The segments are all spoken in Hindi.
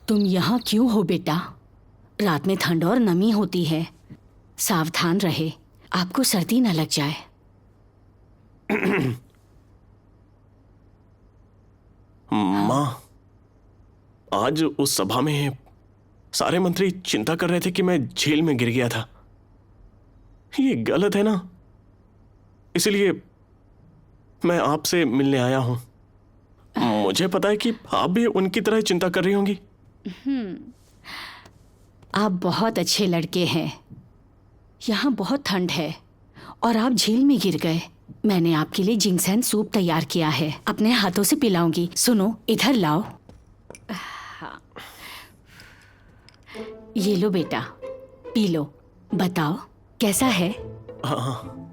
तुम यहाँ क्यों हो बेटा? रात में ठंड और नमी होती है, सावधान रहे, आपको सर्दी न लग जाए। माँ, आज उस सभा में सारे मंत्री चिंता कर रहे थे कि मैं झील में गिर गया था। ये गलत है ना, इसलिए मैं आपसे मिलने आया हूं। मुझे पता है कि आप भी उनकी तरह चिंता कर रही होंगी। आप बहुत अच्छे लड़के हैं। यहाँ बहुत ठंड है और आप झील में गिर गए। मैंने आपके लिए जिंगसेन सूप तैयार किया है, अपने हाथों से पिलाऊंगी। सुनो, इधर लाओ। ये लो बेटा, पी लो। बताओ कैसा है? हाँ,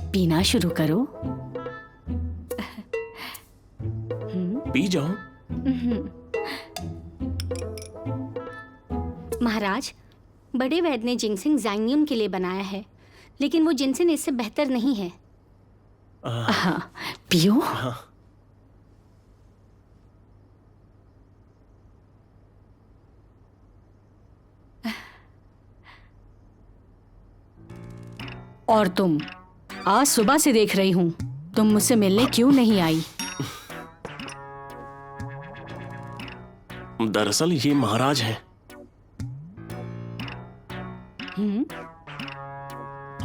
पीना शुरू करो। पी जाओ। महाराज, बड़े वैद्य ने जिनसेन ज़ाइनियम के लिए बनाया है, लेकिन वो जिनसेन इससे बेहतर नहीं है। हाँ, पियो। हाँ। और तुम, आज सुबह से देख रही हूँ, तुम मुझसे मिलने क्यों नहीं आई? दरअसल ये महाराज हैं।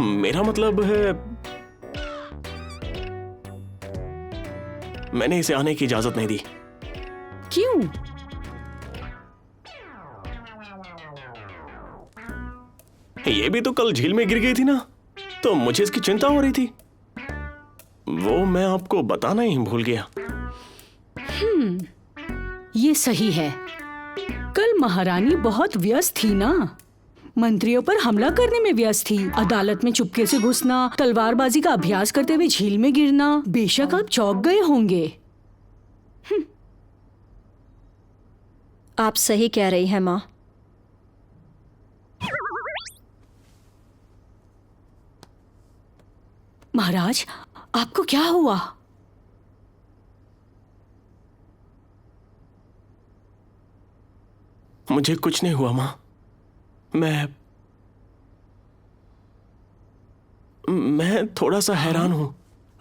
मेरा मतलब है, मैंने इसे आने की इजाजत नहीं दी। क्यों? ये भी तो कल झील में गिर गई थी ना, तो मुझे इसकी चिंता हो रही थी। वो मैं आपको बताना ही भूल गया। ये सही है। कल महारानी बहुत व्यस्त थी ना, मंत्रियों पर हमला करने में व्यस्त थी, अदालत में चुपके से घुसना, तलवारबाजी का अभ्यास करते हुए झील में गिरना। बेशक आप चौंक गए होंगे। आप सही कह रही हैं माँ। महाराज, आपको क्या हुआ? मुझे कुछ नहीं हुआ माँ। मैं थोड़ा सा हैरान हूं।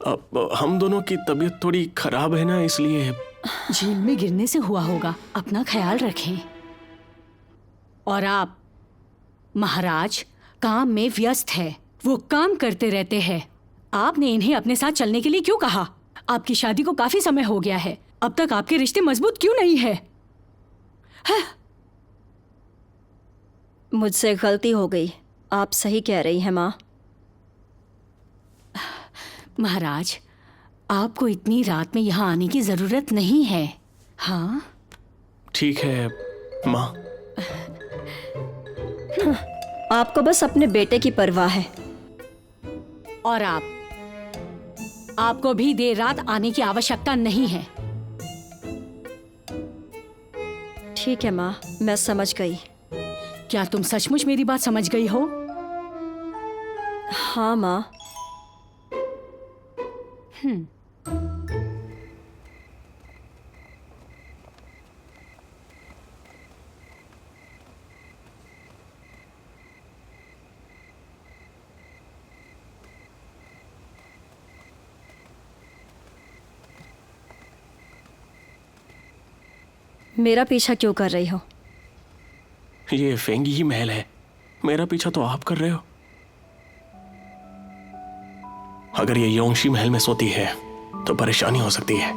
अब हम दोनों की तबीयत थोड़ी खराब है ना, इसलिए। झील में गिरने से हुआ होगा, अपना ख्याल रखें। और आप, महाराज काम में व्यस्त है, वो काम करते रहते हैं। आपने इन्हें अपने साथ चलने के लिए क्यों कहा? आपकी शादी को काफी समय हो गया है, अब तक आपके रिश्ते मजबूत क्यों नहीं है? मुझसे गलती हो गई, आप सही कह रही हैं माँ। महाराज, आपको इतनी रात में यहाँ आने की जरूरत नहीं है। हाँ, ठीक है माँ। आपको बस अपने बेटे की परवाह है। और आपको भी देर रात आने की आवश्यकता नहीं है। ठीक है माँ, मैं समझ गई। क्या तुम सचमुच मेरी बात समझ गई हो? हाँ माँ। मेरा पीछा क्यों कर रही हो? ये फेंगी ही महल है, मेरा पीछा तो आप कर रहे हो। अगर ये योंगशी महल में सोती है तो परेशानी हो सकती है।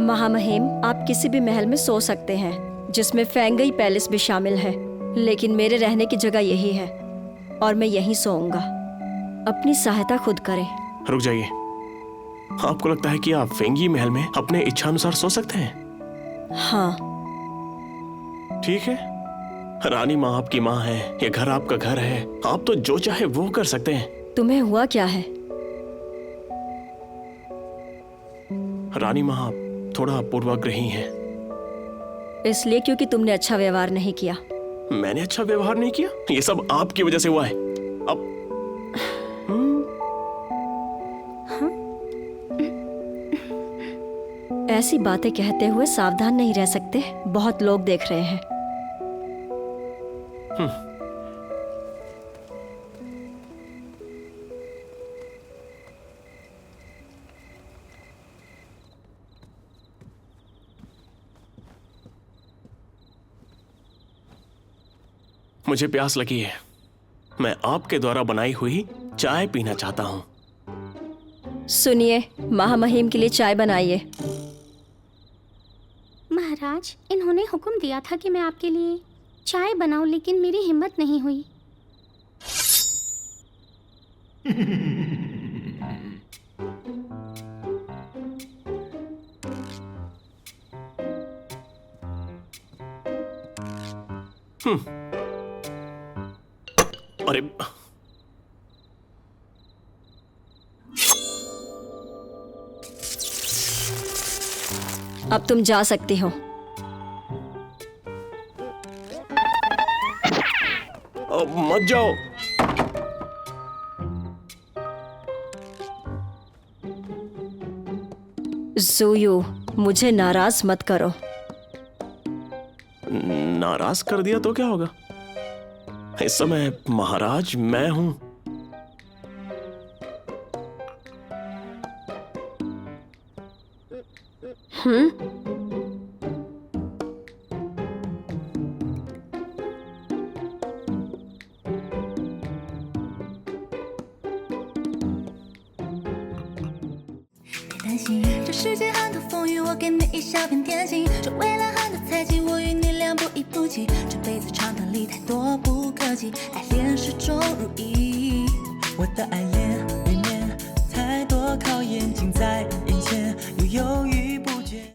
महामहिम, आप किसी भी महल में सो सकते हैं, जिसमें फेंगई पैलेस भी शामिल है, लेकिन मेरे रहने की जगह यही है और मैं यहीं सोऊंगा। अपनी सहायता खुद करें। रुक जाइए, आपको लगता है कि आप फेंगी महल में अपने इच्छानुसार सो सकते हैं? हाँ। ठीक है, रानी माँ आपकी माँ है, ये घर आपका घर है, आप तो जो चाहे वो कर सकते हैं। तुम्हें हुआ क्या है? रानी माँ आप थोड़ा पूर्वाग्रही हैं। इसलिए क्योंकि तुमने अच्छा व्यवहार नहीं किया। मैंने अच्छा व्यवहार नहीं किया? ये सब आपकी वजह से हुआ है। अब ऐसी बातें कहते हुए सावधान नहीं रह सकते, बहुत लोग देख रहे हैं। मुझे प्यास लगी है। मैं आपके द्वारा बनाई हुई चाय पीना चाहता हूँ। सुनिए, महामहिम के लिए चाय बनाइए। महाराज, इन्होंने हुक्म दिया था कि मैं आपके लिए चाय बनाऊं, लेकिन मेरी हिम्मत नहीं हुई। अरे अब तुम जा सकती हो। मत जाओ। ज़ूयू, मुझे नाराज मत करो। नाराज कर दिया तो क्या होगा? इस समय महाराज मैं हूं।担心这世界很多风雨，我给你一小片天晴。这未来很多猜忌，我与你俩不离不弃。这辈子长短里太多不可及，爱恋始终如一。我的爱恋里面太多考验，近在眼前，又有